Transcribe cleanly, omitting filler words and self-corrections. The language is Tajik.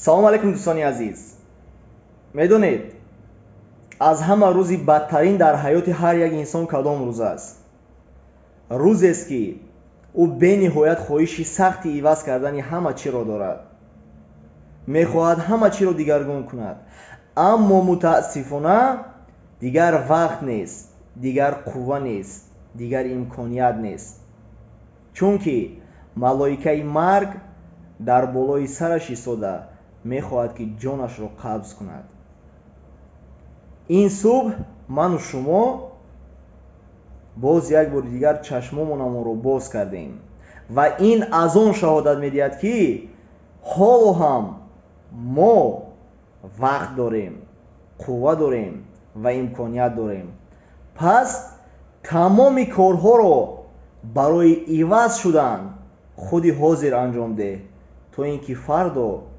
салом алайкум дӯстони азиз. медонед аз ҳама рӯзи бадтарин дар ҳаёти ҳар як инсон кадом рӯз аст? рӯзест ки ӯ бениҳоят хоҳиши сахти иваз кардани ҳама чиро дорад. мехоҳад ҳама чиро дигаргун кунад, аммо мутаассифона дигар вақт нест, дигар қувва нест, дигар имконият нест. чунки малоикаи марг дар болои сараш истода мехоҳад ки ҷонашро қабз кунад. ин субҳ ману шумо боз як бори дигар чашмомонамонро боз кардем ва ин аз он шаҳодат медиҳад ки ҳоло ҳам мо вақт дорем, қувва дорем ва имконият дорем. пас тамоми корҳоро барои иваз шудан худи ҳозир анҷом деҳ, то ин ки фардо